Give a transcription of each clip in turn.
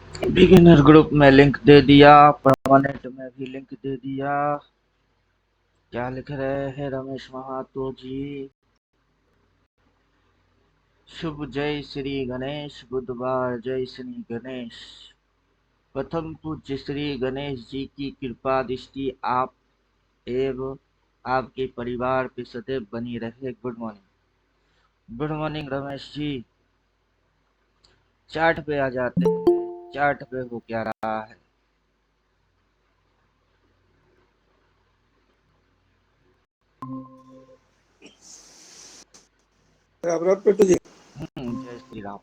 Beginner group में link दे दिया, permanent में भी लिंक दे दिया। क्या लिख रहे हैं रमेश महातो जी? शुभ जय श्री गणेश, बुधवार जय श्री गणेश। प्रथम पूज्य श्री गणेश जी की कृपा दृष्टि आप एवं आपके परिवार पे सदैव बनी रहे। Good morning. Good morning Ramesh ji. Chart पे आ जाते हैं। चार्ट पे हो क्या रहा है? पेटू जी। जय श्री राम।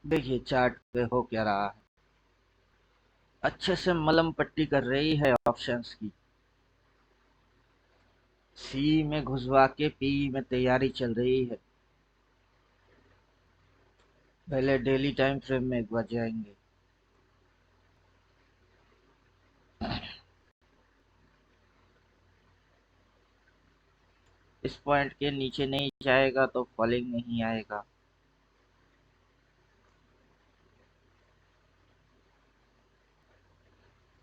देखिए चार्ट पे हो क्या रहा है। अच्छे से मलम पट्टी कर रही है ऑप्शंस की। सी में घुसवा के पी में तैयारी चल रही है। पहले डेली टाइम फ्रेम में एक बार जाएंगे। इस पॉइंट के नीचे नहीं जाएगा तो फॉलिंग नहीं आएगा।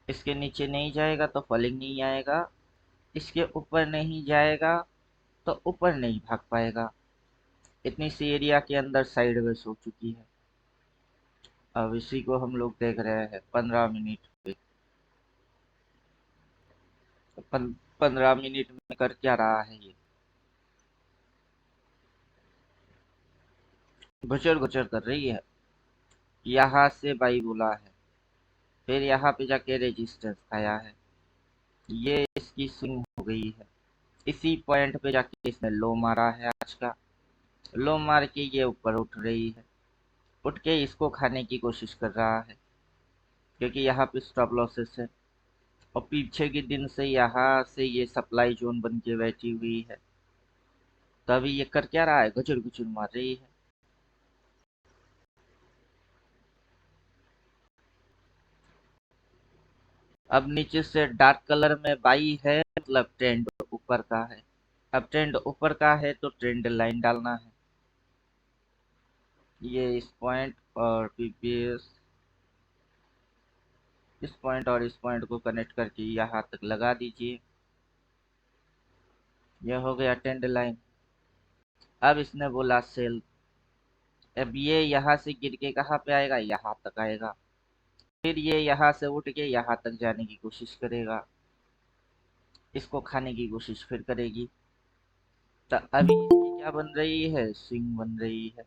इसके नीचे नहीं जाएगा तो फॉलिंग नहीं आएगा। इसके ऊपर नहीं जाएगा तो ऊपर नहीं भाग पाएगा। इतनी सी एरिया के अंदर साइडवेज हो चुकी है। अब इसी को हम लोग देख रहे हैं 15 मिनट पे। 15 मिनट में कर क्या रहा है ये? घुचर घुचर कर रही है। यहाँ से बाई बोला है, फिर यहाँ पे जाके रेजिस्टेंस आया है। ये इसकी स्विंग हो गई है। इसी पॉइंट पे जाके इसने लो मारा है आज का। लो मार के ये ऊपर उठ रही है। उठ के इसको खाने की कोशिश कर रहा है, क्योंकि यहाँ पे स्टॉप लॉसेस है। और पीछे के दिन से यहाँ से ये सप्लाई जोन बन के बैठी हुई है। तभी ये कर क्या रहा है? घुचुर घुचुर मार रही है। अब नीचे से डार्क कलर में बाई है, मतलब ट्रेंड ऊपर का है। अब ट्रेंड ऊपर का है तो ट्रेंड लाइन डालना है। ये इस पॉइंट और पीपीएस, इस पॉइंट और इस पॉइंट को कनेक्ट करके यहाँ तक लगा दीजिए। यह हो गया ट्रेंड लाइन। अब इसने बोला सेल। अब ये यहाँ से गिर के कहाँ पे आएगा? यहाँ तक आएगा। फिर ये यहाँ से उठ के यहाँ तक जाने की कोशिश करेगा। इसको खाने की कोशिश फिर करेगी। तो अभी इसकी क्या बन रही है? स्विंग बन रही है।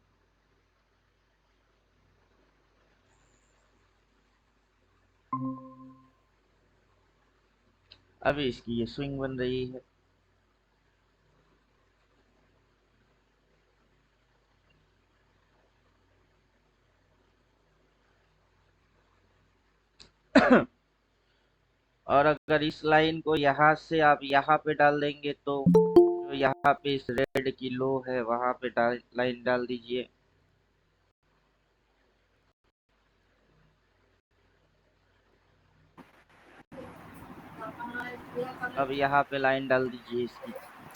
अभी इसकी ये स्विंग बन रही है। और अगर इस लाइन को यहाँ से आप यहाँ पे डाल देंगे तो जो यहाँ पे इस रेड की लो है वहां पे लाइन डाल दीजिए। अब यहाँ पे लाइन डाल दीजिए इसकी।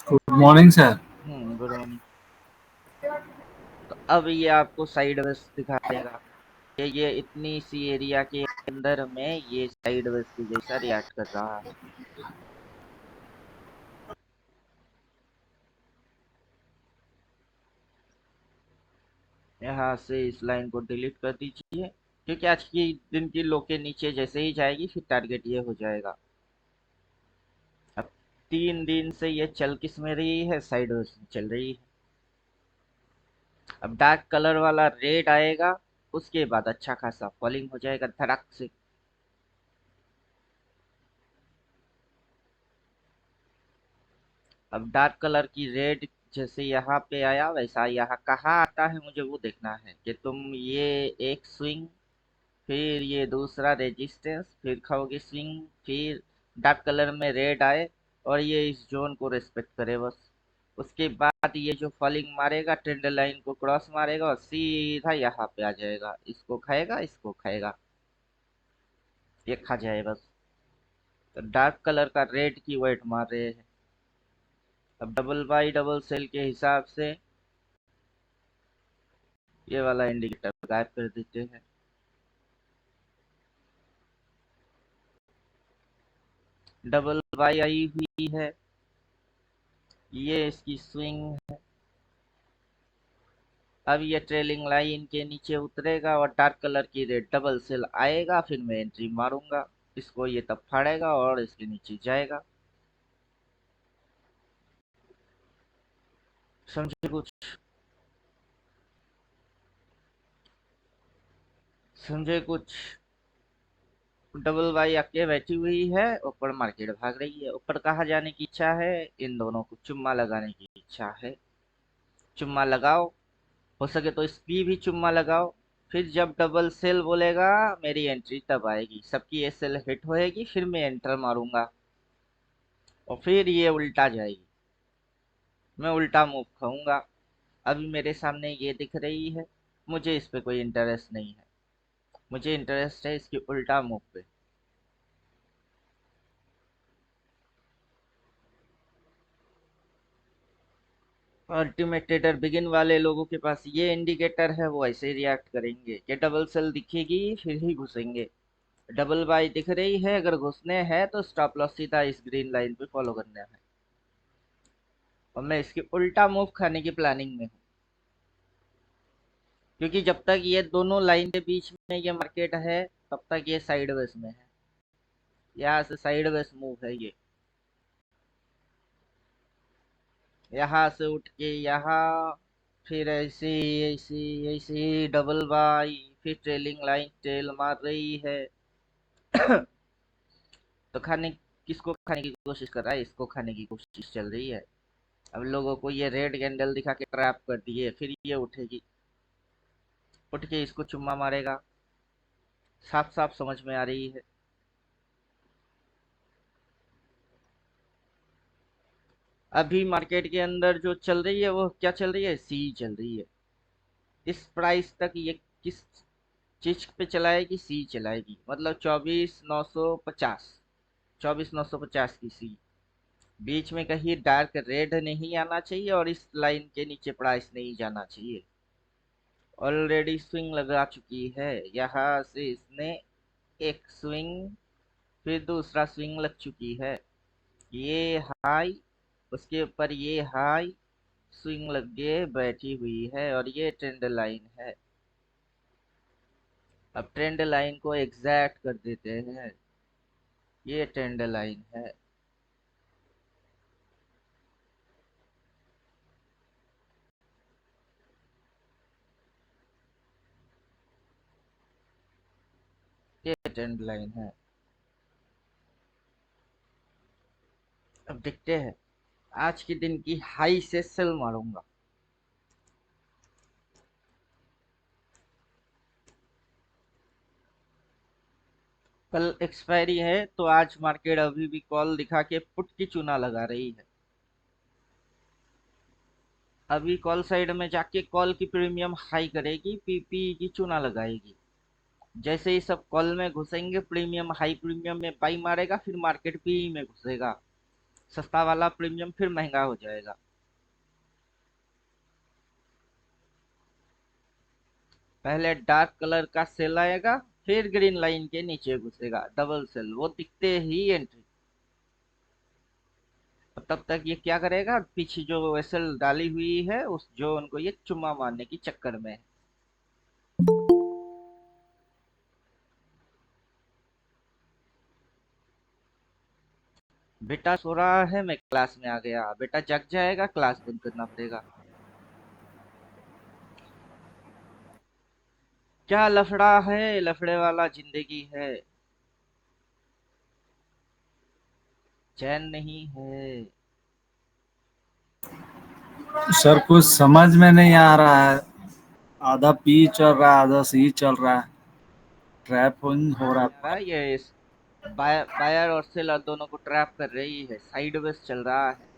Good morning sir. Good morning. तो अब ये आपको साइड वेज दिखा देगा कि ये इतनी सी एरिया के अंदर में ये साइड वेज के जैसा रिएक्ट कर रहा है। यहाँ से इस लाइन को डिलीट कर दीजिए, क्योंकि आज की दिन की लो के नीचे जैसे ही जाएगी फिर टारगेट ये हो जाएगा। अब 3 दिन से ये चल किस में रही है? साइड वेज में चल रही है। अब डार्क कलर वाला रेड आएगा, उसके बाद अच्छा खासा फॉलिंग हो जाएगा धड़क से। अब डार्क कलर की रेड जैसे यहाँ पे आया वैसा यहाँ कहाँ आता है मुझे वो देखना है कि तुम ये एक स्विंग, फिर ये दूसरा रेजिस्टेंस, फिर खाओगे स्विंग, फिर डार्क कलर में रेड आए और ये इस जोन को रेस्पेक्ट करे बस। उसके बाद ये जो फॉलिंग मारेगा ट्रेंड लाइन को क्रॉस मारेगा और सीधा यहाँ पे आ जाएगा। इसको खाएगा, इसको खाएगा, ये खा जाए बस। तो डार्क कलर का रेड की वेट मार रहे हैं। अब डबल बाई डबल सेल के हिसाब से ये वाला इंडिकेटर गायब कर देते हैं। डबल बाई आई हुई है, ये इसकी स्विंग है। अब ये ट्रेलिंग लाइन के नीचे उतरेगा और डार्क कलर की रेड डबल सेल आएगा, फिर मैं एंट्री मारूंगा, इसको ये तब फाड़ेगा और इसके नीचे जाएगा। समझे कुछ? समझे कुछ? डबल बाई आके बैठी हुई है, ऊपर मार्केट भाग रही है। ऊपर कहाँ जाने की इच्छा है? इन दोनों को चुम्मा लगाने की इच्छा है। चुम्मा लगाओ, हो सके तो इसकी भी चुम्मा लगाओ। फिर जब डबल सेल बोलेगा मेरी एंट्री तब आएगी, सबकी ये सेल हिट होएगी, फिर मैं एंटर मारूंगा और फिर ये उल्टा जाएगी। मैं उल्टा मूव खाऊंगा। अभी मेरे सामने ये दिख रही है, मुझे इस पे कोई इंटरेस्ट नहीं है, मुझे इंटरेस्ट है इसकी उल्टा मूव पे। अल्टीमेट ट्रेडर बिगिन वाले लोगों के पास ये इंडिकेटर है, वो ऐसे ही रिएक्ट करेंगे कि डबल सेल दिखेगी फिर ही घुसेंगे। डबल बाई दिख रही है, अगर घुसने हैं तो स्टॉप लॉस सीधा इस ग्रीन लाइन पे फॉलो करना है। और मैं इसकी उल्टा मूव खाने की प्लानिंग में हूँ, क्योंकि जब तक ये दोनों लाइन के बीच में ये मार्केट है तब तक ये साइडवेज में है। यहाँ से साइडवेज मूव है ये, यहाँ से उठ के यहाँ, फिर ऐसे ऐसे ऐसे डबल बाई, फिर ट्रेलिंग लाइन ट्रेल मार रही है। तो खाने, किसको खाने की कोशिश कर रहा है? इसको खाने की कोशिश चल रही है। अब लोगों को ये रेड कैंडल दिखा के ट्रैप कर दिए, फिर ये उठेगी, उठ के इसको चुम्मा मारेगा। साफ साफ समझ में आ रही है। अभी मार्केट के अंदर जो चल रही है वो क्या चल रही है? सी चल रही है। इस प्राइस तक ये किस चीज पे चलाएगी? सी चलाएगी, मतलब 24,950, 24,950 की सी। बीच में कहीं डार्क रेड नहीं आना चाहिए और इस लाइन के नीचे प्राइस नहीं जाना चाहिए। ऑलरेडी स्विंग लगा चुकी है, यहाँ से इसने एक स्विंग, फिर दूसरा स्विंग लग चुकी है। ये हाई, उसके ऊपर ये हाई, स्विंग लग के बैठी हुई है और ये ट्रेंड लाइन है। अब ट्रेंड लाइन को एग्जैक्ट कर देते हैं, ये ट्रेंड लाइन है। ये ट्रेंड लाइन है। अब देखते हैं, आज के दिन की हाई से सेल मारूंगा। कल एक्सपायरी है तो आज मार्केट अभी भी कॉल दिखा के पुट की चूना लगा रही है। अभी कॉल साइड में जाके कॉल की प्रीमियम हाई करेगी, पीपी की चूना लगाएगी। जैसे ही सब कॉल में घुसेंगे, प्रीमियम हाई प्रीमियम में बाई मारेगा, फिर मार्केट पी में घुसेगा, सस्ता वाला प्रीमियम फिर महंगा हो जाएगा। पहले डार्क कलर का सेल आएगा, फिर ग्रीन लाइन के नीचे घुसेगा डबल सेल, वो दिखते ही एंट्री। तब तक ये क्या करेगा? पीछे जो एसएल डाली हुई है उस जो उनको ये चुम्मा मारने की चक्कर में है। बेटा सो रहा है, मैं क्लास में आ गया। बेटा जग जाएगा, क्लास बंद करना पड़ेगा। क्या लफड़ा है, लफड़े वाला जिंदगी है, चैन नहीं है। सर कुछ समझ में नहीं आ रहा है। आधा पी चल रहा है, आधा सी चल रहा है। ट्रैप हो रहा यार ये बायर और सेलर दोनों को ट्रैप कर रही है, साइडवेज चल रहा है।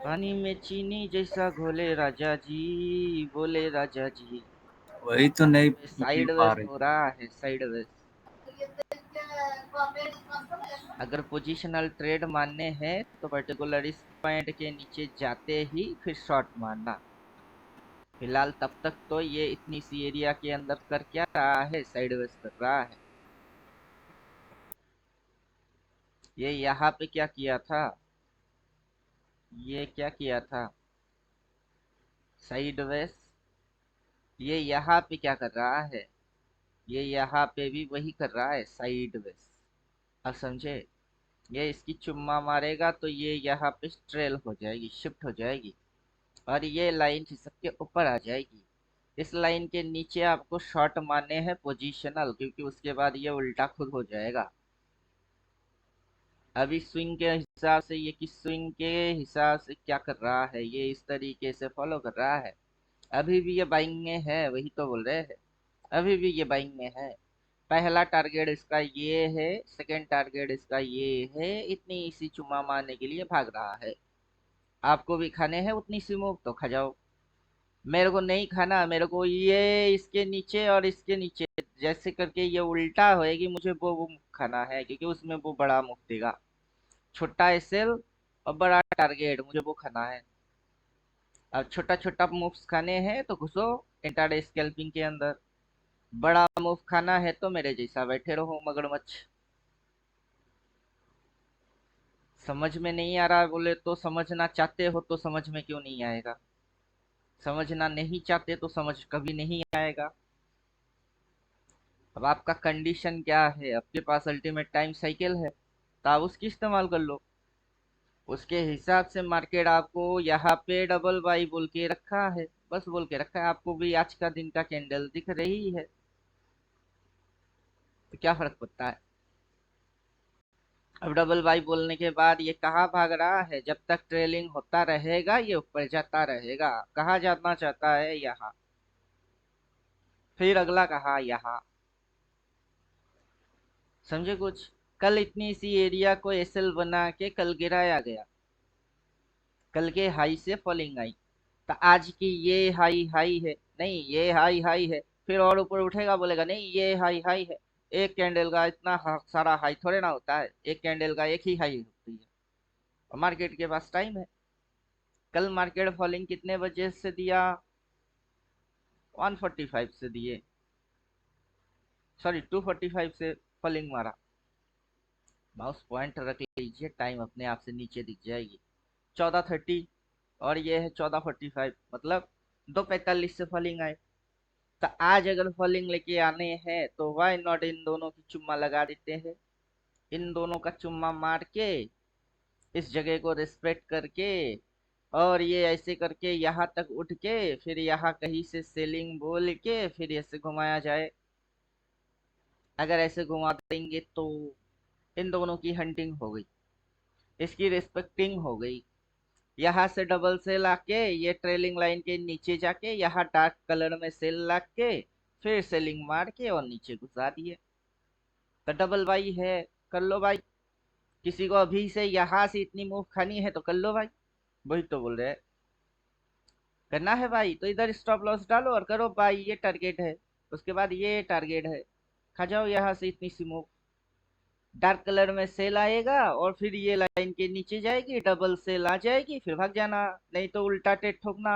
पानी में चीनी जैसा घोले राजा जी, बोले राजा जी। है। वही तो नहीं पी पा साइडवेज रही। हो रहा है, साइडवेज। अगर पोजिशनल ट्रेड मानने हैं तो पर्टिकुलर इस पॉइंट के नीचे जाते ही फिर शॉर्ट मारना। फिलहाल तब तक तो ये इतनी सी एरिया के अंदर कर क्या रहा है, साइडवेज कर रहा है। ये यहाँ पे क्या किया था, ये क्या किया था, साइडवेज। ये यहाँ पे क्या कर रहा है, ये यहाँ पे भी वही कर रहा है, साइडवेज। अब समझे, ये इसकी चुम्मा मारेगा तो ये यहाँ पे ट्रेल हो जाएगी, शिफ्ट हो जाएगी, और ये लाइन खिसक के ऊपर आ जाएगी। इस लाइन के नीचे आपको शॉट मारने हैं पोजिशनल, क्योंकि उसके बाद ये उल्टा खुद हो जाएगा। अभी स्विंग के हिसाब से, ये किस स्विंग के हिसाब से क्या कर रहा है, ये इस तरीके से फॉलो कर रहा है। अभी भी ये बाइंग में है, वही तो बोल रहे हैं, अभी भी ये बाइंग में है। पहला टारगेट इसका ये है, सेकंड टारगेट इसका ये है, इतनी इसी चुम्मा मारने के लिए भाग रहा है। आपको भी खाने हैं उतनी सी मूव तो खा जाओ, मेरे को नहीं खाना, मेरे को ये इसके नीचे और इसके नीचे जैसे करके ये उल्टा होएगी, मुझे वो खाना है, क्योंकि उसमें वो बड़ा मुफ्त देगा। छोटा एसएल और बड़ा टारगेट, मुझे वो खाना है। अब छोटा छोटा मूव्स खाने हैं तो घुसो इंट्राडे स्कैल्पिंग के अंदर, बड़ा मूव खाना है तो मेरे जैसा बैठे रहो मगरमच्छ। समझ में नहीं आ रहा बोले तो, समझना चाहते हो तो समझ में क्यों नहीं आएगा, समझना नहीं चाहते तो समझ कभी नहीं आएगा। अब आपका कंडीशन क्या है, आपके पास अल्टीमेट टाइम साइकिल है तो आप उसकी इस्तेमाल कर लो। उसके हिसाब से मार्केट आपको यहाँ पे डबल बाई बोल के रखा है, बस बोल के रखा है, आपको भी आज का दिन का कैंडल दिख रही है, तो क्या फर्क पड़ता है। अब डबल बाई बोलने के बाद ये कहाँ भाग रहा है, जब तक ट्रेलिंग होता रहेगा ये ऊपर जाता रहेगा। कहाँ जाना चाहता है, यहाँ, फिर अगला कहा यहाँ। समझे कुछ। कल इतनी सी एरिया को एसएल बना के कल गिराया गया, कल के हाई से फॉलिंग आई, तो आज की ये हाई हाई है, नहीं ये हाई हाई है, फिर और ऊपर उठेगा बोलेगा नहीं ये हाई हाई है। एक कैंडल का इतना सारा हाई थोड़े ना होता है, एक कैंडल का एक ही हाई होती है, और मार्केट के पास टाइम है। कल मार्केट फॉलिंग कितने बजे से दिया, 145 से दिए, सॉरी 245 से फॉलिंग मारा। माउस पॉइंट रख लीजिए, टाइम अपने आप से नीचे दिख जाएगी, 14:30, और ये है 14:45, मतलब 2:45 से फॉलिंग आए। तो आज अगर फॉलिंग लेके आने हैं तो वाई नॉट इन दोनों की चुम्मा लगा देते हैं, इन दोनों का चुम्मा मार के इस जगह को रिस्पेक्ट करके, और ये ऐसे करके यहाँ तक उठ के फिर यहाँ कहीं से सेलिंग बोल के फिर ऐसे घुमाया जाए। अगर ऐसे घुमा देंगे तो इन दोनों की हंटिंग हो गई, इसकी रिस्पेक्टिंग हो गई। यहाँ से डबल सेल आके ये ट्रेलिंग लाइन के नीचे जाके यहाँ डार्क कलर में सेल ला के फिर सेलिंग मार के और नीचे घुसा दिए, तो डबल बाई है, कर लो भाई। किसी को अभी से यहाँ से इतनी मूव खानी है तो कर लो भाई, वही तो बोल रहे हैं। करना है भाई तो इधर स्टॉप लॉस डालो और करो भाई, ये टारगेट है, उसके बाद ये टारगेट है, खा जाओ यहाँ से इतनी सी मूव। डार्क कलर में सेल आएगा और फिर ये लाइन के नीचे जाएगी, डबल सेल आ जाएगी, फिर भाग जाना, नहीं तो उल्टा टेट ठोकना।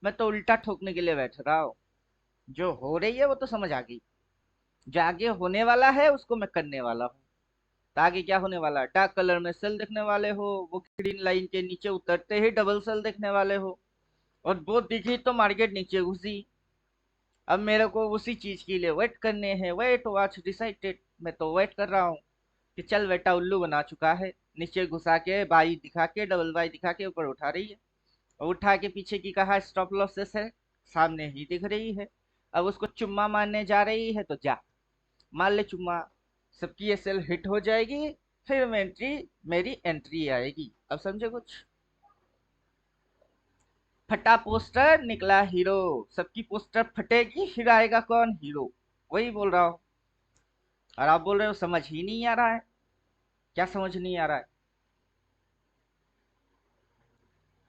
मैं तो उल्टा ठोकने के लिए बैठ रहा हूँ, जो हो रही है वो तो समझ आ गई, जो आगे होने वाला है उसको मैं करने वाला हूँ। तो आगे क्या होने वाला है, डार्क कलर में सेल देखने वाले हो, वो ग्रीन लाइन के नीचे उतरते ही डबल सेल देखने वाले हो, और वो दिखी तो मार्केट नीचे घुसी। अब मेरे को उसी चीज के लिए वेट करने हैं, वेट वॉच डिसाइडेड, मैं तो वेट कर रहा हूँ कि चल बेटा उल्लू बना चुका है, नीचे घुसा के बाई दिखा के डबल बाई दिखा के ऊपर उठा रही है, और उठा के पीछे की कहा स्टॉप लॉसेस है, सामने ही दिख रही है। अब उसको चुम्मा मारने जा रही है तो जा मार ले चुम्मा, सबकी ये सेल हिट हो जाएगी, फिर मेरी एंट्री आएगी। अब समझे कुछ। फटा पोस्टर निकला हीरो, सबकी पोस्टर फटेगी फिर आएगा कौन, हीरो। वही बोल रहा हूँ, और आप बोल रहे हो समझ ही नहीं आ रहा है। क्या समझ नहीं आ रहा है,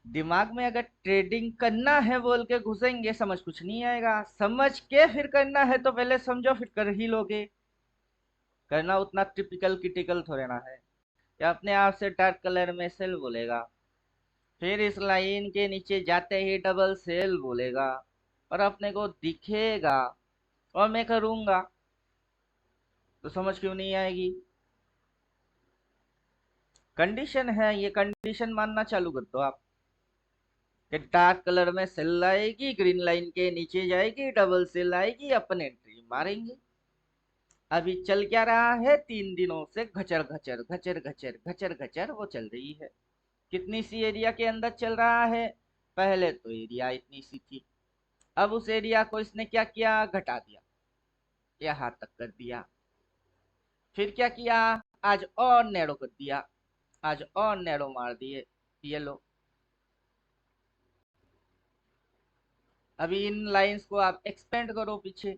दिमाग में अगर ट्रेडिंग करना है बोल के घुसेंगे समझ कुछ नहीं आएगा, समझ के फिर करना है तो पहले समझो फिर कर ही लोगे। करना उतना टिपिकल क्रिटिकल थोड़े ना है, या अपने आप से डार्क कलर में सेल बोलेगा, फिर इस लाइन के नीचे जाते ही डबल सेल बोलेगा, और अपने को दिखेगा और मैं करूंगा, तो समझ क्यों नहीं आएगी? कंडीशन है, ये कंडीशन मानना चालू कर दो आप कि डार्क कलर में सेल आएगी, ग्रीन लाइन के नीचे जाएगी, डबल सेल आएगी, अपन एंट्री मारेंगे। अभी चल क्या रहा है, 3 दिनों से घचर घचर घचर घचर घचर घचर वो चल रही है। कितनी सी एरिया के अंदर चल रहा है? पहले तो एरिया इतनी सी थी, अब उस एरिया को इसने क्या किया, घटा दिया, यहाँ तक कर दिया। फिर क्या किया, आज और नैरो कर दिया, आज और नैरो मार दिए। ये लो, अभी इन लाइंस को आप एक्सपेंड करो पीछे।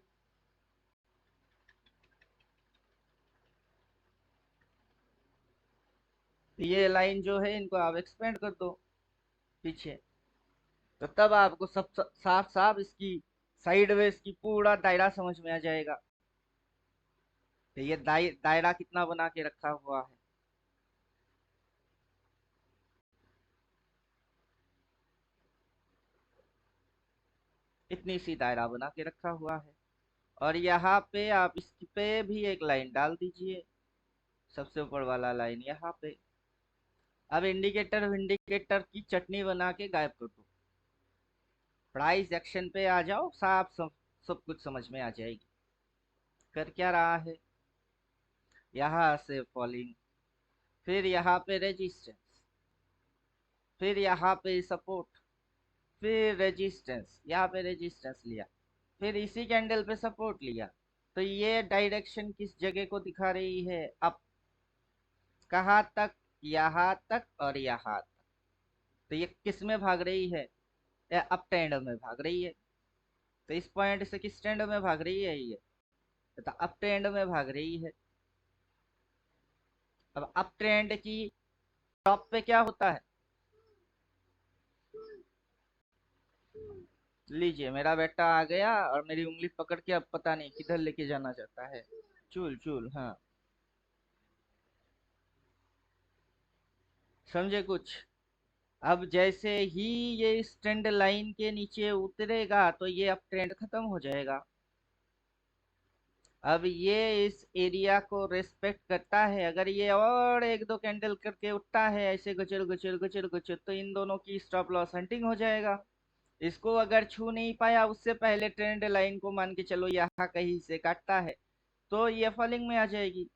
ये लाइन जो है इनको आप एक्सपेंड कर दो पीछे, तो तब आपको सब साफ साफ इसकी साइडवेज की पूरा दायरा समझ में आ जाएगा। तो ये दायरा कितना बना के रखा हुआ है, इतनी सी दायरा बना के रखा हुआ है। और यहाँ पे आप इस पे भी एक लाइन डाल दीजिए, सबसे ऊपर वाला लाइन यहाँ पे। अब इंडिकेटर विंडिकेटर की चटनी बना के गायब कर दो, प्राइस एक्शन पे आ जाओ, साफ सब कुछ समझ में आ जाएगी। कर क्या रहा है, यहाँ से फॉलिंग, फिर यहाँ पे रेजिस्टेंस, फिर यहाँ पे सपोर्ट, फिर रेजिस्टेंस, यहाँ पे रेजिस्टेंस लिया, फिर इसी कैंडल पे सपोर्ट लिया। तो ये डायरेक्शन किस जगह को दिखा रही है, अप। कहाँ तक, यहाँ तक और यहाँ तक। तो ये किस में भाग रही है, या अप ट्रेंड में भाग रही है। तो इस पॉइंट से किस ट्रेंड में भाग रही है, ये तो अप ट्रेंड में भाग रही है। अब अप ट्रेंड की टॉप पे क्या होता है, लीजिए मेरा बेटा आ गया और मेरी उंगली पकड़ के अब पता नहीं किधर लेके जाना चाहता है। चूल चूल, हाँ, समझे कुछ? अब जैसे ही ये इस ट्रेंड लाइन के नीचे उतरेगा तो ये अब ट्रेंड खत्म हो जाएगा। अब ये इस एरिया को रेस्पेक्ट करता है, अगर ये और एक दो कैंडल करके उठता है ऐसे गुचर गुचर गुचर गुचर, तो इन दोनों की स्टॉप लॉस हंटिंग हो जाएगा। इसको अगर छू नहीं पाया उससे पहले ट्रेंड लाइन को मान के चलो यहाँ कहीं से काटता है, तो ये फॉलिंग में आ जाएगी।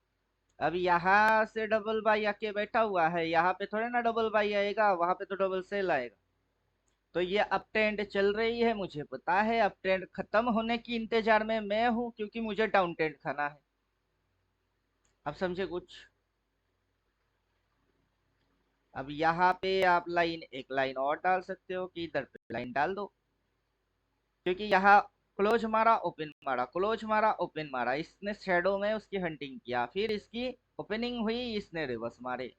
अब यहाँ से डबल बाई आके बैठा हुआ है, यहाँ पे थोड़े ना डबल बाई आएगा, वहां पे तो डबल सेल आएगा। तो ये अप ट्रेंड चल रही है, मुझे पता है अप ट्रेंड खत्म होने की इंतजार में मैं हूं, क्योंकि मुझे डाउन ट्रेंड खाना है। अब समझे कुछ? अब यहाँ पे आप लाइन, एक लाइन और डाल सकते हो कि इधर पे लाइन डाल दो, क्योंकि यहाँ क्लोज मारा ओपन मारा, क्लोज मारा ओपन मारा, इसने शेडो में उसकी हंटिंग किया, फिर इसकी ओपनिंग हुई, इसने रिवर्स मारे।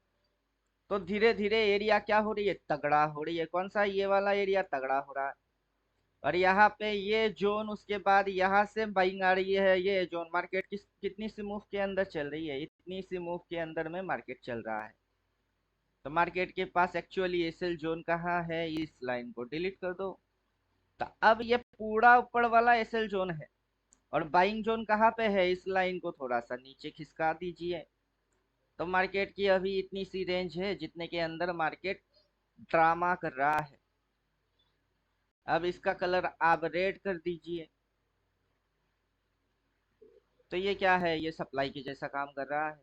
तो धीरे धीरे एरिया क्या हो रही है, तगड़ा हो रही है। कौन सा, ये वाला एरिया तगड़ा हो रहा है। और यहाँ पे ये जोन, उसके बाद यहाँ से बाइंग आ रही है, ये जोन मार्केट कितनी सी मूव के अंदर चल रही है, इतनी सी मूव के अंदर में मार्केट चल रहा है। तो मार्केट के पास एक्चुअली एसएल जोन कहाँ है, इस लाइन को डिलीट कर दो। तो अब ये पूरा ऊपर वाला एसएल जोन है, और बाइंग जोन कहाँ पे है, इस लाइन को थोड़ा सा नीचे खिसका दीजिए। तो मार्केट की अभी इतनी सी रेंज है जितने के अंदर मार्केट ड्रामा कर रहा है। अब इसका कलर आप रेड कर दीजिए, तो ये क्या है, ये सप्लाई के जैसा काम कर रहा है।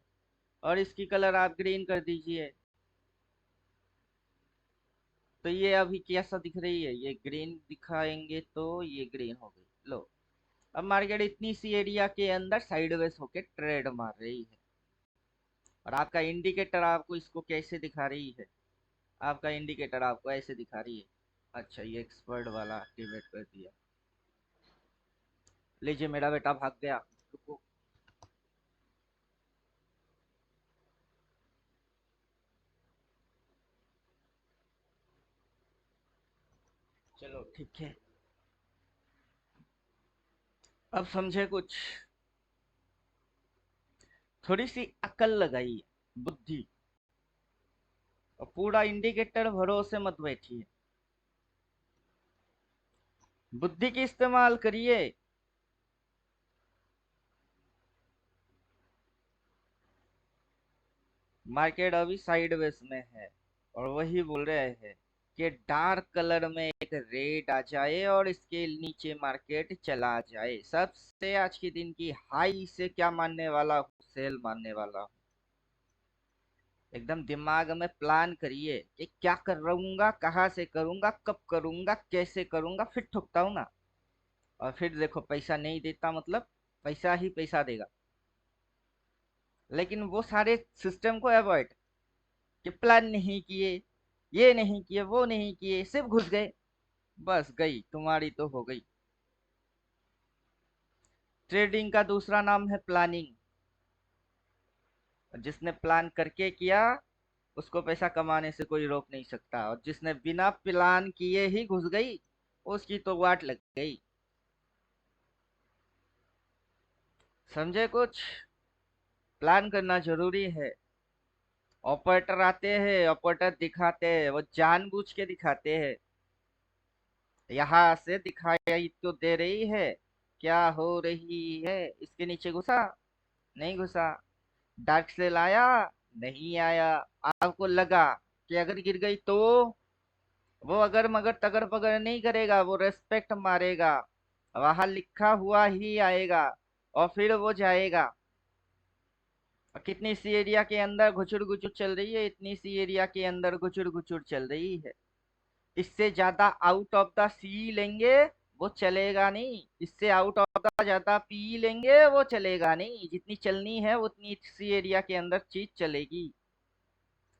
और इसकी कलर आप ग्रीन कर दीजिए, तो ये अभी कैसा दिख रही है, ये ग्रीन दिखाएंगे तो ये ग्रीन हो गई। लो, अब मार्केट इतनी सी एरिया के अंदर साइडवेज होके ट्रेड मार रही है। और आपका इंडिकेटर आपको इसको कैसे दिखा रही है, आपका इंडिकेटर आपको ऐसे दिखा रही है। अच्छा, ये एक्सपर्ट वाला एक्टिवेट कर दिया। लीजिए मेरा बेटा भाग गया, रुको। चलो ठीक है, अब समझे कुछ? थोड़ी सी अकल लगाइए, बुद्धि। और पूरा इंडिकेटर भरोसे मत बैठिए। बुद्धि की इस्तेमाल करिए। मार्केट अभी साइडवेज में है और वही बोल रहे हैं कि डार्क कलर में एक रेड आ जाए और इसके नीचे मार्केट चला जाए। सबसे आज के दिन की हाई से क्या मानने वाला हूँ, सेल मानने वाला हूँ। एकदम दिमाग में प्लान करिए कि क्या करूंगा, कहाँ से करूंगा, कब करूंगा, कैसे करूंगा, फिर ठुकता हूँ ना। और फिर देखो पैसा नहीं देता मतलब पैसा ही पैसा देगा। लेकिन वो सारे सिस्टम को अवॉइड, कि प्लान नहीं किए, ये नहीं किए, वो नहीं किए, सिर्फ घुस गए, बस गई तुम्हारी तो हो गई। ट्रेडिंग का दूसरा नाम है प्लानिंग। जिसने प्लान करके किया उसको पैसा कमाने से कोई रोक नहीं सकता, और जिसने बिना प्लान किए ही घुस गई उसकी तो वाट लग गई। समझे कुछ? प्लान करना जरूरी है। ऑपरेटर आते हैं, ऑपरेटर दिखाते हैं, वो जानबूझ के दिखाते हैं। यहाँ से दिखाई तो दे रही है, क्या हो रही है, इसके नीचे घुसा, नहीं घुसा। डार्क सेल आया, नहीं आया। आपको लगा कि अगर गिर गई तो वो अगर मगर तगर पगर नहीं करेगा, वो रेस्पेक्ट मारेगा, वहां लिखा हुआ ही आएगा और फिर वो जाएगा। और कितनी सी एरिया के अंदर घुचुड़ घुचुड़ चल रही है, इतनी सी एरिया के अंदर घुचुड़ घुचुड़ चल रही है। इससे ज्यादा आउट ऑफ द सी लेंगे वो चलेगा नहीं, इससे आउट ऑफ द ज्यादा पी लेंगे वो चलेगा नहीं। जितनी चलनी है उतनी सी एरिया के अंदर चीज चलेगी।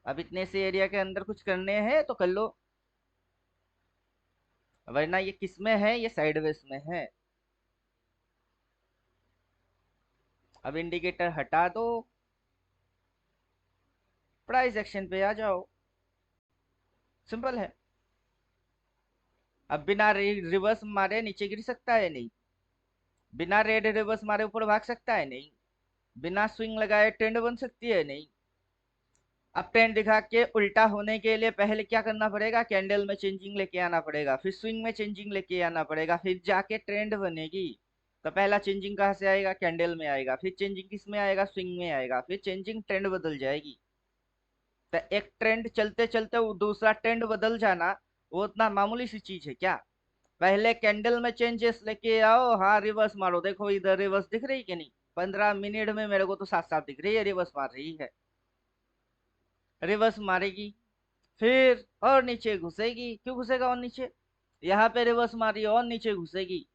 अब इतने से एरिया के अंदर कुछ करने हैं तो कर लो, वरना ये किस में है, ये साइडवेज में है। अब इंडिकेटर हटा दो, प्राइस एक्शन पे आ जाओ, सिंपल है। अब बिना रिवर्स मारे नीचे गिर सकता है नहीं, बिना रेड रिवर्स मारे ऊपर भाग सकता है नहीं, बिना स्विंग लगाए ट्रेंड बन सकती है नहीं। अब ट्रेंड दिखा के उल्टा होने के लिए पहले क्या करना पड़ेगा, कैंडल में चेंजिंग लेके आना पड़ेगा, फिर स्विंग में चेंजिंग लेके आना पड़ेगा, फिर जाके ट्रेंड बनेगी। तो पहला चेंजिंग कहाँ से आएगा, कैंडल में आएगा, फिर चेंजिंग किस में आएगा, स्विंग में आएगा, फिर चेंजिंग ट्रेंड बदल जाएगी। तो एक ट्रेंड चलते चलते वो दूसरा ट्रेंड बदल जाना वो उतना मामूली सी चीज है क्या? पहले कैंडल में चेंजेस लेके आओ, हाँ रिवर्स मारो, देखो इधर रिवर्स दिख रही कि नहीं, 15 मिनट में मेरे को तो साफ साफ दिख रही है रिवर्स मार रही है। रिवर्स मारेगी, फिर और नीचे घुसेगी, क्यों घुसेगा और नीचे, यहाँ पे रिवर्स मारी और नीचे घुसेगी।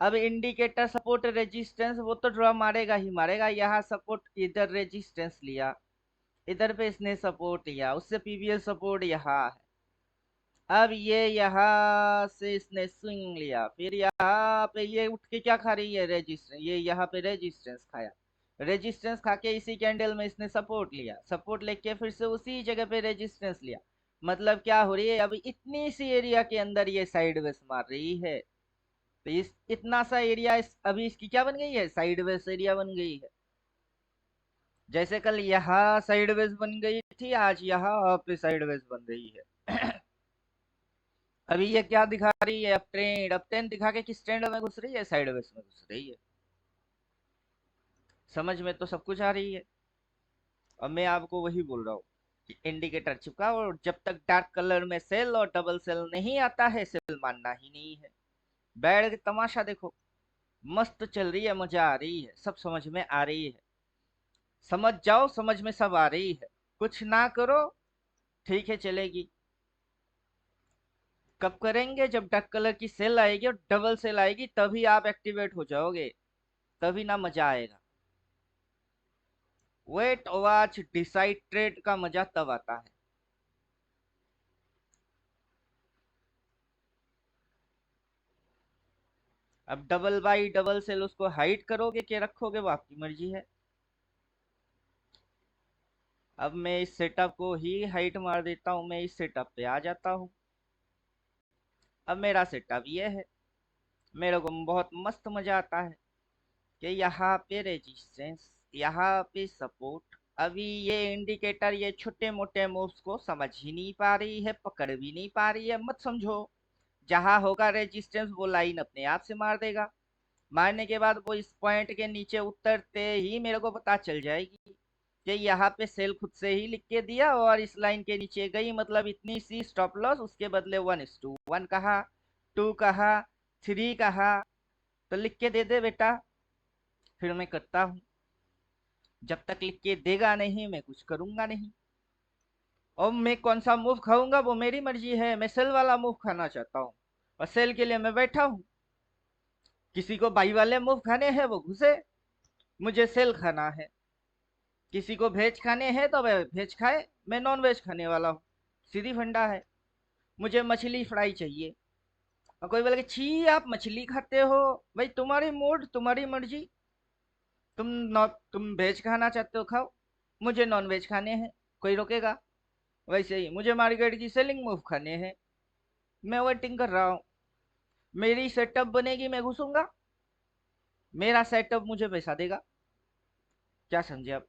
अब इंडिकेटर सपोर्ट रेजिस्टेंस वो तो ड्रॉ मारेगा ही मारेगा। यहाँ सपोर्ट, इधर रेजिस्टेंस लिया, इधर पे इसने सपोर्ट लिया, उससे पीवीएस सपोर्ट यहाँ है। अब ये यहाँ से इसने स्विंग लिया, फिर यहाँ पे ये उठ के क्या खा रही है, रेजिस्टेंस, ये यहाँ पे रेजिस्टेंस खाया, रेजिस्टेंस खा के इसी कैंडल में इसने सपोर्ट लिया, सपोर्ट लेके फिर से उसी जगह पे रेजिस्टेंस लिया। मतलब क्या हो रही है, अब इतनी सी एरिया के अंदर ये साइडवेज मार रही है। तो इस इतना सा एरिया अभी इसकी क्या बन गई है, साइडवेज एरिया बन गई है। जैसे कल यहाँ साइडवेज बन गई थी, आज यहाँ पे साइडवेज बन रही है। अभी ये क्या दिखा रही है, अब ट्रेंड दिखा के किस ट्रेंड में घुस रही है, साइडवेज में घुस रही है। समझ में तो सब कुछ आ रही है। अब मैं आपको वही बोल रहा हूँ कि इंडिकेटर चिपका, और जब तक डार्क कलर में सेल और डबल सेल नहीं आता है सेल मानना ही नहीं है। बैठ के तमाशा देखो, मस्त चल रही है, मजा आ रही है, सब समझ में आ रही है। समझ जाओ, समझ में सब आ रही है, कुछ ना करो, ठीक है चलेगी। कब करेंगे, जब डार्क कलर की सेल आएगी और डबल सेल आएगी तभी आप एक्टिवेट हो जाओगे, तभी ना मजा आएगा। वेट वॉच डिसाइड ट्रेड का मजा तब आता है। अब डबल बाई डबल सेल उसको हाइड करोगे कि रखोगे वो आपकी मर्जी है। अब मैं इस सेटअप को ही हाइट मार देता हूं, मैं इस सेटअप पे आ जाता हूं। अब मेरा सेटअप ये है, मेरे को बहुत मस्त मजा आता है कि यहाँ पे रेजिस्टेंस, यहाँ पे सपोर्ट। अभी ये इंडिकेटर ये छोटे मोटे मूव्स को समझ ही नहीं पा रही है, पकड़ भी नहीं पा रही है, मत समझो। जहां होगा रेजिस्टेंस वो लाइन अपने आप से मार देगा। मारने के बाद वो इस पॉइंट के नीचे उतरते ही मेरे को पता चल जाएगी कि यहाँ पे सेल खुद से ही लिख के दिया और इस लाइन के नीचे गई, मतलब इतनी सी स्टॉप लॉस, उसके बदले 1:1 कहा, 2 कहा, 3 कहा, तो लिख के दे दे बेटा। फिर मैं करता हूँ, जब तक लिख के देगा नहीं मैं कुछ करूंगा नहीं। और मैं कौन सा मूव खाऊंगा वो मेरी मर्जी है, मैं सेल वाला मूव खाना चाहता हूँ और सेल के लिए मैं बैठा हूँ। किसी को बाई वाले मूव खाने हैं वो घुसे, मुझे सेल खाना है। किसी को वेज खाने हैं तो वह वेज खाए, मैं नॉन वेज खाने वाला हूँ। सीधी फंडा है। मुझे मछली फ्राई चाहिए और कोई बोले छी आप मछली खाते हो, भाई तुम्हारी मूड तुम्हारी मर्जी। तुम वेज खाना चाहते हो खाओ, मुझे नॉन वेज खाने हैं, कोई रोकेगा? वैसे ही मुझे मार्केट की सेलिंग मूव खाने हैं, मैं वेटिंग कर रहा हूँ। मेरी सेटअप बनेगी मैं घुसूंगा, मेरा सेटअप मुझे पैसा देगा। क्या समझे आप?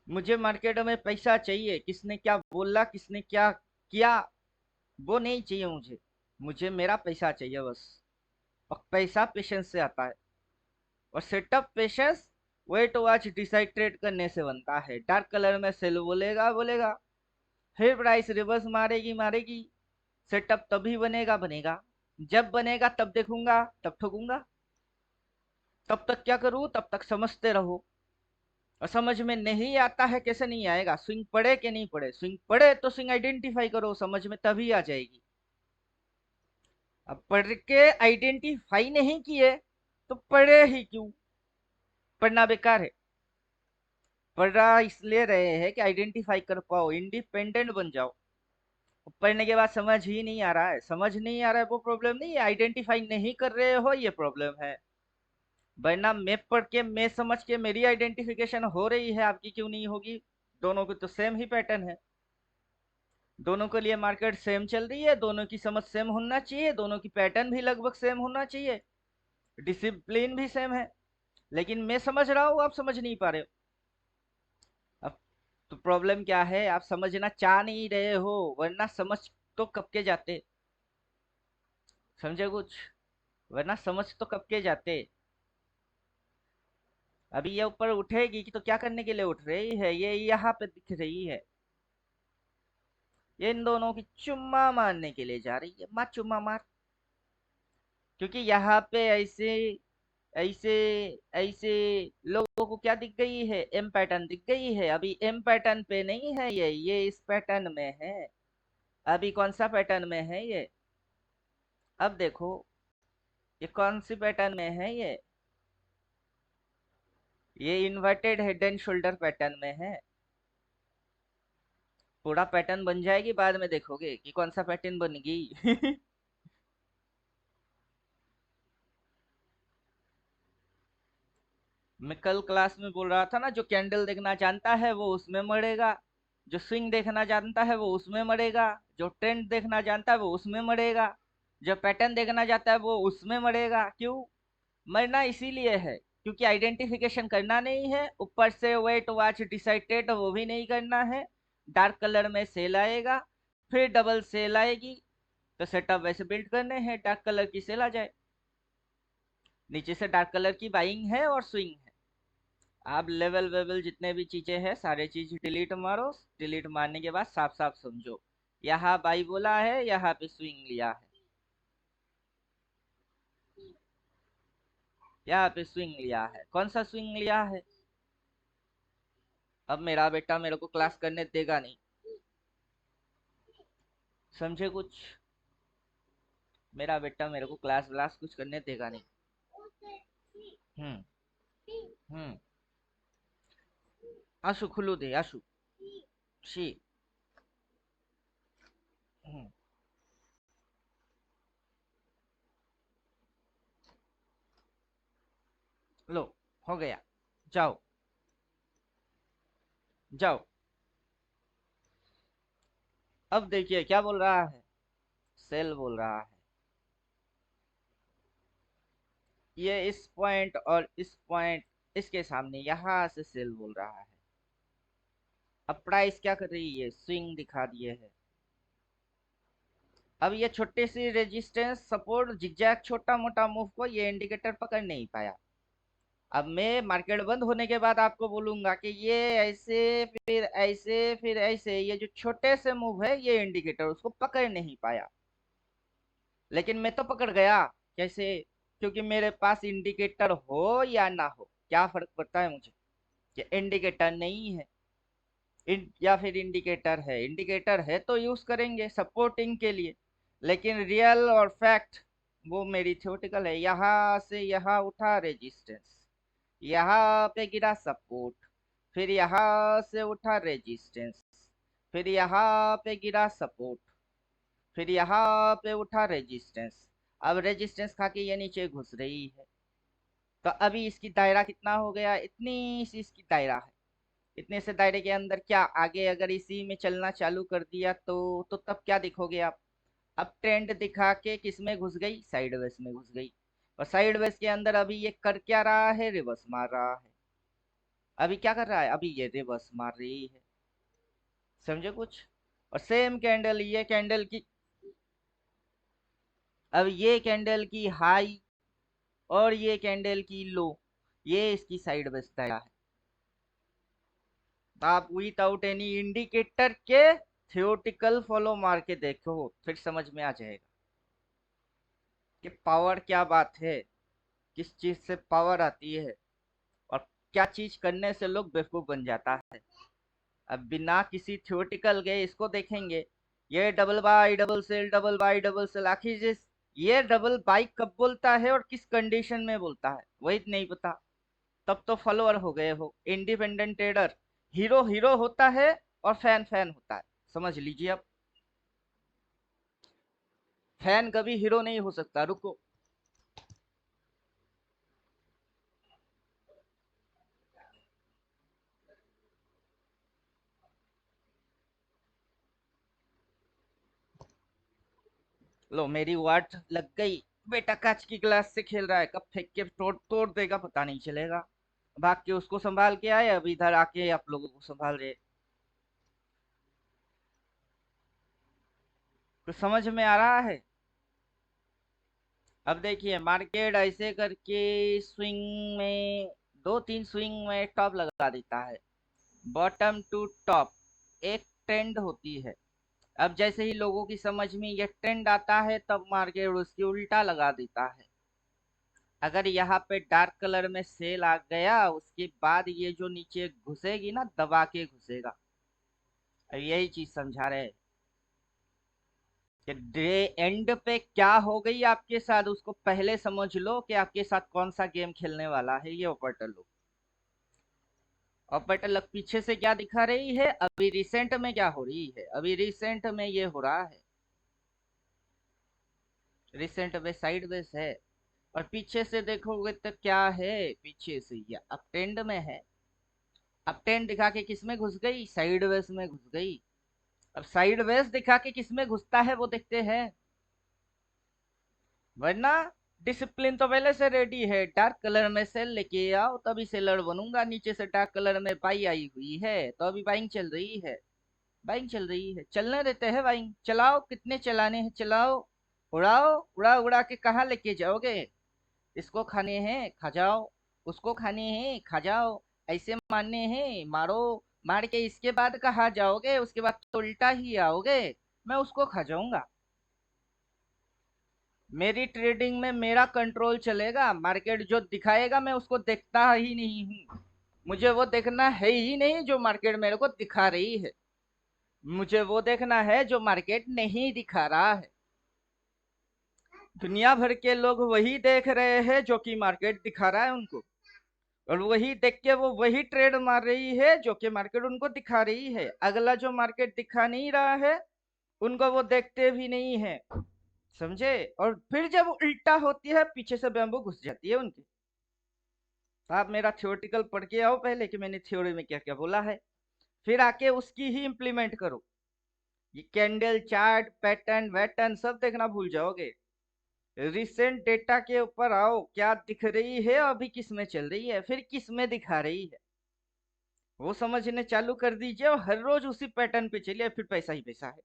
मुझे मार्केट में पैसा चाहिए, किसने क्या बोला किसने क्या किया वो नहीं चाहिए मुझे। मुझे मेरा पैसा चाहिए बस। और पैसा पेशेंस से आता है, और setup patience wait watch decide trade करने से बनता है। डार्क कलर में सेल बोलेगा बोलेगा, फिर प्राइस रिवर्स मारेगी मारेगी, सेटअप तभी बनेगा बनेगा, जब बनेगा तब देखूंगा तब ठोकूंगा। तब तक क्या करूं, तब तक समझते रहो। और समझ में नहीं आता है, कैसे नहीं आएगा? स्विंग पड़े कि नहीं पड़े, स्विंग पड़े तो स्विंग आइडेंटिफाई करो, समझ में तभी आ जाएगी। अब पढ़ के आइडेंटिफाई नहीं किए तो पढ़े ही क्यों? पढ़ना बेकार है। पढ़ा इसलिए रहे हैं कि आइडेंटिफाई कर पाओ, इंडिपेंडेंट बन जाओ। पढ़ने के बाद समझ ही नहीं आ रहा है, समझ नहीं आ रहा है वो प्रॉब्लम नहीं है, आइडेंटिफाई नहीं कर रहे हो ये प्रॉब्लम है। वरना मैं पढ़ के मैं समझ के मेरी आइडेंटिफिकेशन हो रही है, आपकी क्यों नहीं होगी? दोनों की तो सेम ही पैटर्न है, दोनों के लिए मार्केट सेम चल रही है, दोनों की समझ सेम होना चाहिए, दोनों की पैटर्न भी लगभग सेम होना चाहिए, डिसिप्लिन भी सेम है। लेकिन मैं समझ रहा हूँ, आप समझ नहीं पा रहे हो। अब तो प्रॉब्लम क्या है, आप समझना चाह नहीं रहे हो, वरना समझ तो कब के जाते। समझे कुछ? वरना समझ तो कब के जाते। अभी ये ऊपर उठेगी कि तो क्या करने के लिए उठ रही है, ये यहाँ पे दिख रही है, ये इन दोनों की चुम्मा मारने के लिए जा रही है, मार चुम्मा मार। क्योंकि यहाँ पे ऐसे ऐसे ऐसे लोगों को क्या दिख गई है, एम पैटर्न दिख गई है। अभी एम पैटर्न पे नहीं है ये इस पैटर्न में है। अभी कौन सा पैटर्न में है ये? अब देखो, ये कौन सी पैटर्न में है ये inverted head and shoulder pattern में है। पूरा पैटर्न बन जाएगी, बाद में देखोगे कि कौन सा पैटर्न बन गई। मैं कल क्लास में बोल रहा था ना, जो कैंडल देखना जानता है वो उसमें मरेगा, जो स्विंग देखना जानता है वो उसमें मरेगा, जो ट्रेंड देखना जानता है वो उसमें मरेगा, जो पैटर्न देखना चाहता है वो उसमें मरेगा। क्यों मरना? इसीलिए है क्योंकि आइडेंटिफिकेशन करना नहीं है, ऊपर से वेट वॉच डिसाइडेड वो भी नहीं करना है। डार्क कलर में सेल आएगा, फिर डबल सेल आएगी, तो सेटअप वैसे बिल्ड करने हैं डार्क कलर की सेल आ जाए, नीचे से डार्क कलर की बाइंग है और स्विंग है। आप लेवल वेवल जितने भी चीजें हैं सारे चीज डिलीट मारो, डिलीट मारने के बाद साफ साफ समझो, यहाँ बाई बोला है, यहाँ पे स्विंग लिया है, यहाँ पे स्विंग लिया है। कौन सा स्विंग लिया है? अब मेरा बेटा मेरे को क्लास करने देगा नहीं, समझे कुछ? मेरा बेटा मेरे को क्लास व्लास कुछ करने देगा नहीं। हम्म। हम्म। आशु खुलू दे आशु। शी। हम्म। लो, हो गया, जाओ जाओ। अब देखिए क्या बोल रहा है, सेल बोल रहा है। ये इस पॉइंट और इस पॉइंट, इसके सामने यहाँ से सेल बोल रहा है। अब प्राइस क्या कर रही है, स्विंग दिखा दिए है, अब ये छोटी सी रेजिस्टेंस सपोर्ट जिगजैग छोटा मोटा मूव को ये इंडिकेटर पकड़ नहीं पाया। अब मैं मार्केट बंद होने के बाद आपको बोलूंगा कि ये ऐसे फिर ऐसे, ये जो छोटे से मूव है ये इंडिकेटर उसको पकड़ नहीं पाया। लेकिन मैं तो पकड़ गया। कैसे? क्योंकि मेरे पास इंडिकेटर हो या ना हो क्या फर्क पड़ता है मुझे, कि इंडिकेटर नहीं है या फिर इंडिकेटर है तो यूज करेंगे सपोर्टिंग के लिए। लेकिन रियल और फैक्ट वो मेरी थ्योरेटिकल है। यहाँ से यहाँ उठा रेजिस्टेंस, यहाँ पे गिरा सपोर्ट, फिर यहाँ से उठा रेजिस्टेंस, फिर यहाँ पे गिरा सपोर्ट, फिर यहाँ पे उठा रेजिस्टेंस। अब रेजिस्टेंस खा के ये नीचे घुस रही है। तो अभी इसकी दायरा कितना हो गया, इतनी सी इसकी दायरा है। इतने से दायरे के अंदर क्या आगे अगर इसी में चलना चालू कर दिया तो तब क्या दिखोगे आप? अब ट्रेंड दिखा के किस में घुस गई, साइडवेज में घुस गई। और साइडवेज के अंदर अभी ये कर क्या रहा है, रिवर्स मार रहा है। अभी क्या कर रहा है, अभी ये रिवर्स मार रही है। समझे कुछ? और सेम कैंडल, ये कैंडल की, अब ये कैंडल की हाई और ये कैंडल की लो, ये इसकी साइडवेज दायरा है। आप विदाउट एनी इंडिकेटर के थियोटिकल फॉलो मार के देखो, फिर समझ में आ जाएगा कि पावर क्या बात है, किस चीज से पावर आती है, और क्या चीज करने से लोग बेवकूफ बन जाता है। अब बिना किसी थियोटिकल के इसको देखेंगे, ये डबल बाई डबल सेल आखिर ये डबल बाई कब बोलता है और किस कंडीशन में बोलता है वही नहीं पता। तब तो फॉलोअर हो गए हो, इंडिपेंडेंट ट्रेडर। हीरो हीरो होता है और फैन फैन होता है, समझ लीजिए। अब फैन कभी हीरो नहीं हो सकता। रुको, लो मेरी वाट लग गई। बेटा कांच की गिलास से खेल रहा है, कब फेंक के तोड़ तोड़ देगा पता नहीं चलेगा। भाग के उसको संभाल के आए, अब इधर आके आप लोगों को संभाल रहे। तो समझ में आ रहा है? अब देखिए मार्केट ऐसे करके स्विंग में, दो तीन स्विंग में टॉप लगा देता है, बॉटम टू टॉप एक ट्रेंड होती है। अब जैसे ही लोगों की समझ में ये ट्रेंड आता है तब मार्केट उसकी उल्टा लगा देता है। अगर यहाँ पे डार्क कलर में सेल आ गया, उसके बाद ये जो नीचे घुसेगी ना, दबा के घुसेगा। यही चीज समझा रहे हैं कि डे एंड पे क्या हो गई आपके साथ, उसको पहले समझ लो कि आपके साथ कौन सा गेम खेलने वाला है ये ऑपरेटर लोग। ऑपरेटर लोग पीछे से क्या दिखा रही है, अभी रिसेंट में क्या हो रही है, अभी रिसेंट में ये हो रहा है, रिसेंट में साइडवेज है। और पीछे से देखोगे तो क्या है, पीछे से ये अप ट्रेंड में है। अप ट्रेंड दिखा के किस में घुस गई, साइडवेज में घुस गई। अब साइडवेज दिखा के किस में घुसता है वो देखते हैं। वरना डिसिप्लिन तो पहले से रेडी है, डार्क कलर में सेल लेके आओ तभी सेलर बनूंगा। नीचे से डार्क कलर में बाई आई हुई है तो अभी बाइंग चल रही है, बाइंग चल रही है, चलने देते हैं बाइंग। चलाओ, कितने चलाने हैं चलाओ, उड़ाओ, उड़ा उड़ा के कहाँ लेके जाओगे। इसको खाने हैं खा जाओ, उसको खाने हैं खा जाओ, ऐसे मारने हैं मारो। मार के इसके बाद कहाँ जाओगे, उसके बाद तो उल्टा ही आओगे, मैं उसको खा जाऊंगा। मेरी ट्रेडिंग में मेरा कंट्रोल चलेगा, मार्केट जो दिखाएगा मैं उसको देखता ही नहीं हूँ। मुझे वो देखना है ही नहीं जो मार्केट मेरे को दिखा रही है, मुझे वो देखना है जो मार्केट नहीं दिखा रहा है। दुनिया भर के लोग वही देख रहे हैं जो कि मार्केट दिखा रहा है उनको, और वही देख के वो वही ट्रेड मार रही है जो कि मार्केट उनको दिखा रही है। अगला जो मार्केट दिखा नहीं रहा है उनको वो देखते भी नहीं है, समझे। और फिर जब उल्टा होती है पीछे से बैम्बू घुस जाती है उनकी। तो आप मेरा थियोरटिकल पढ़ के आओ पहले कि मैंने थ्योरी में क्या क्या बोला है, फिर आके उसकी ही इम्प्लीमेंट करो। ये कैंडल चार्ट पैटर्न वैटर्न सब देखना भूल जाओगे। रिसेंट डेटा के ऊपर आओ, क्या दिख रही है अभी, किस में चल रही है, फिर किस में दिखा रही है, वो समझने चालू कर दीजिए और हर रोज उसी पैटर्न पे चलिए, फिर पैसा ही पैसा है।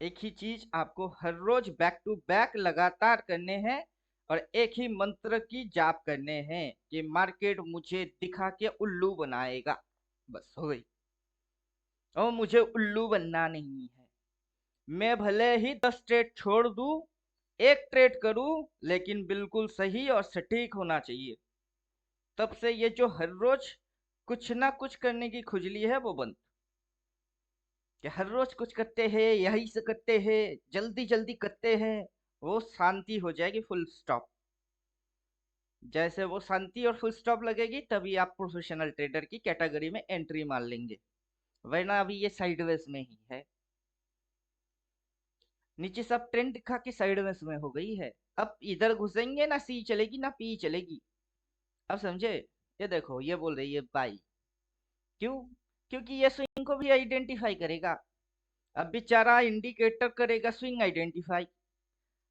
एक ही चीज आपको हर रोज बैक टू बैक लगातार करने हैं और एक ही मंत्र की जाप करने हैं कि मार्केट मुझे दिखा के उल्लू बनाएगा, बस हो गई। और मुझे उल्लू बनना नहीं है। मैं भले ही 10 ट्रेड छोड़ दूं, एक ट्रेड करूं, लेकिन बिल्कुल सही और सटीक होना चाहिए। तब से ये जो हर रोज कुछ ना कुछ करने की खुजली है वो बंद। कि हर रोज कुछ करते हैं, यही से करते हैं, जल्दी जल्दी करते हैं, वो शांति हो जाएगी, फुल स्टॉप। जैसे वो शांति और फुल स्टॉप लगेगी तभी आप प्रोफेशनल ट्रेडर की कैटेगरी में एंट्री मार लेंगे, वरना अभी ये साइडवेज में ही है। नीचे सब ट्रेंड दिखा के साइडवेज में हो गई है। अब इधर घुसेंगे ना सी चलेगी ना पी चलेगी। अब समझे? ये देखो ये बोल रही है बाई। क्यों? क्योंकि ये स्विंग को भी आइडेंटिफाई करेगा। अब बेचारा इंडिकेटर करेगा स्विंग आइडेंटिफाई।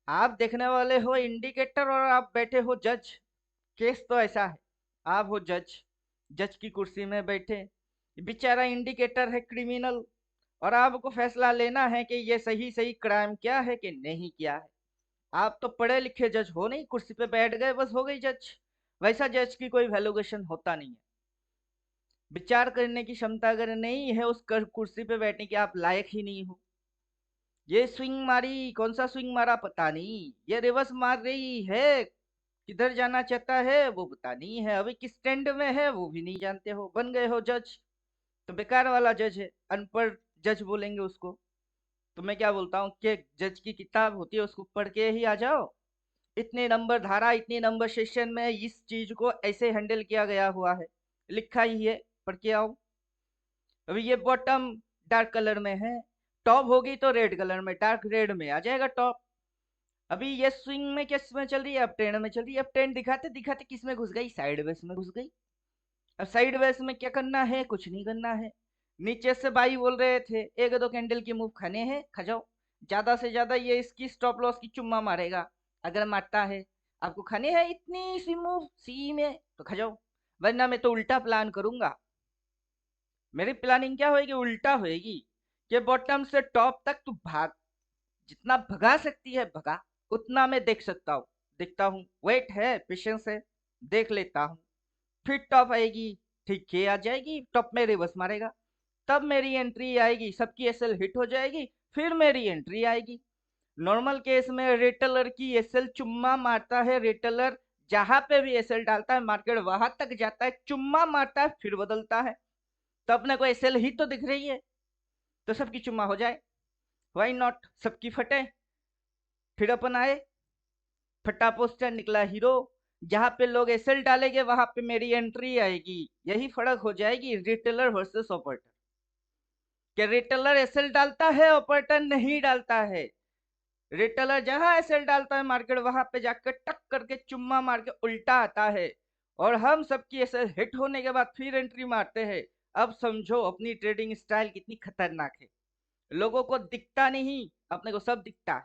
आप देखने वाले हो इंडिकेटर और आप बैठे हो जज। केस तो ऐसा है, आप हो जज, जज की कुर्सी में बैठे, बेचारा इंडिकेटर है क्रिमिनल, और आपको फैसला लेना है कि ये सही सही क्राइम क्या है कि नहीं किया है। आप तो पढ़े लिखे जज हो नहीं, कुर्सी पे बैठ गए बस हो गई जज। वैसा जज की कोई वैल्यूएशन होता नहीं है। विचार करने की क्षमता अगर नहीं है उस कुर्सी पे बैठने की, आप लायक ही नहीं हो। ये स्विंग मारी, कौन सा स्विंग मारा पता नहीं, ये रिवर्स मार रही है, किधर जाना चाहता है वो पता नहीं है, अभी किस स्टैंड में है वो भी नहीं जानते हो, बन गए हो जज। तो बेकार वाला जज है, अनपढ़ जज बोलेंगे उसको। तो मैं क्या बोलता हूँ कि जज की किताब होती है उसको पढ़ के ही आ जाओ। इतने नंबर धारा, इतने नंबर सेशन में इस चीज को ऐसे हैंडल किया गया हुआ है, लिखा ही है, पढ़ के आओ। अभी ये बॉटम डार्क कलर में है, टॉप होगी तो रेड कलर में, डार्क रेड में आ जाएगा टॉप। अभी ये स्विंग में किस में चल रही है? अब ट्रेंड में चल रही है। अब ट्रेंड दिखाते दिखाते किस में घुस गई? साइडवेज में घुस गई। अब साइडवेज में क्या करना है? कुछ नहीं करना है। नीचे से भाई बोल रहे थे एक दो कैंडल की मूव खाने हैं, खा जाओ। ज्यादा से ज्यादा ये इसकी स्टॉप लॉस की चुम्मा मारेगा, अगर मारता है। आपको खाने हैं इतनी सी मूव सी में तो खा जाओ, वरना मैं तो उल्टा प्लान करूंगा। मेरी प्लानिंग क्या होएगी? उल्टा होएगी कि बॉटम से टॉप तक तू भाग, जितना भगा सकती है भगा, उतना मैं देख सकता हूँ, देखता हूँ, वेट है, पेशेंस है, देख लेता हूँ। फिर टॉप आएगी, ठीक है आ जाएगी, टॉप में रिवर्स मारेगा, तब मेरी एंट्री आएगी, सबकी एसएल हिट हो जाएगी, फिर मेरी एंट्री आएगी। नॉर्मल केस में रिटेलर की एसएल चुम्मा मारता है, रिटेलर जहां पे भी एसएल डालता है मार्केट वहां तक जाता है, चुम्मा मारता है, फिर बदलता है। तो अपने को एसएल ही तो दिख रही है, तो सबकी चुम्मा हो जाए, वाई नॉट, सबकी फटे। फिर अपन आए, फटा पोस्टर निकला हीरो, जहां पे लोग एसएल डालेंगे वहां पे मेरी एंट्री आएगी। यही फर्क हो जाएगी रिटेलर वर्सेस ऑपरेटर। कि रिटेलर एसएल डालता है, ऑपरेटर नहीं डालता है। रिटेलर जहां एसएल डालता है मार्केट वहां पे जाकर टक करके चुम्मा मार के उल्टा आता है, और हम सबकी एसएल हिट होने के बाद फिर एंट्री मारते हैं। अब समझो अपनी ट्रेडिंग स्टाइल कितनी खतरनाक है। लोगों को दिखता नहीं, अपने को सब दिखता है।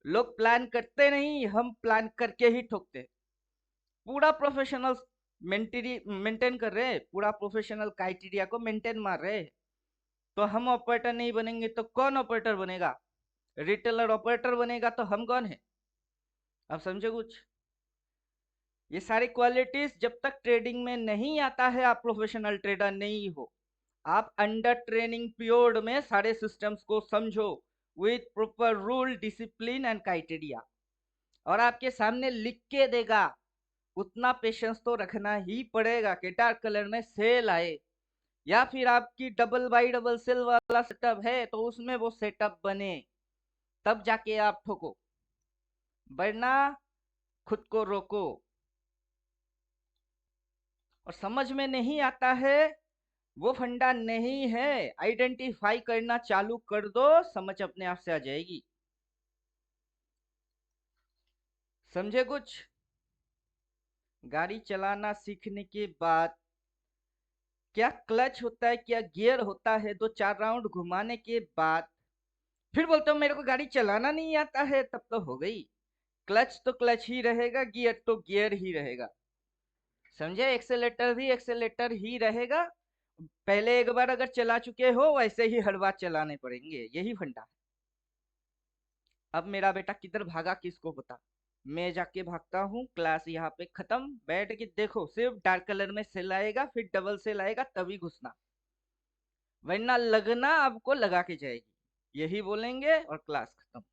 लोग प्लान करते नहीं, हम प्लान करके ही ठोकते हैं। पूरा प्रोफेशनल मेंटेन कर रहे हैं, पूरा प्रोफेशनल क्राइटेरिया को मेंटेन मार रहे हैं। तो हम ऑपरेटर नहीं बनेंगे तो कौन ऑपरेटर बनेगा? रिटेलर ऑपरेटर बनेगा तो हम कौन है? अब समझे कुछ? ये सारी क्वालिटीज जब तक ट्रेडिंग में नहीं आता है आप प्रोफेशनल ट्रेडर नहीं हो। आप अंडर ट्रेनिंग पीरियड में सारे सिस्टम्स को समझो with proper rule, discipline and criteria, और आपके सामने लिख के देगा। उतना पेशेंस तो रखना ही पड़ेगा कि डार्क कलर में सेल आए, या फिर आपकी डबल बाई डबल सेल वाला सेटअप है तो उसमें वो सेटअप बने, तब जाके आप ठोको, वरना खुद को रोको। और समझ में नहीं आता है वो फंडा नहीं है, आइडेंटिफाई करना चालू कर दो, समझ अपने आप से आ जाएगी। समझे कुछ? गाड़ी चलाना सीखने के बाद क्या क्लच होता है, क्या गियर होता है, 2-4 राउंड घुमाने के बाद फिर बोलते हो मेरे को गाड़ी चलाना नहीं आता है, तब तो हो गई। क्लच तो क्लच ही रहेगा, गियर तो गियर ही रहेगा। समझे? एक्सेलेटर भी एक्सेलेटर ही रहेगा। पहले एक बार अगर चला चुके हो वैसे ही हर बार चलाने पड़ेंगे, यही फंडा है। अब मेरा बेटा किधर भागा, किसको पता। मैं जाके भागता हूँ, क्लास यहाँ पे खत्म, बैठ के देखो सिर्फ डार्क कलर में सेल आएगा, फिर डबल सेल आएगा, तभी घुसना, वरना लगना आपको लगा के जाएगी, यही बोलेंगे और क्लास खत्म।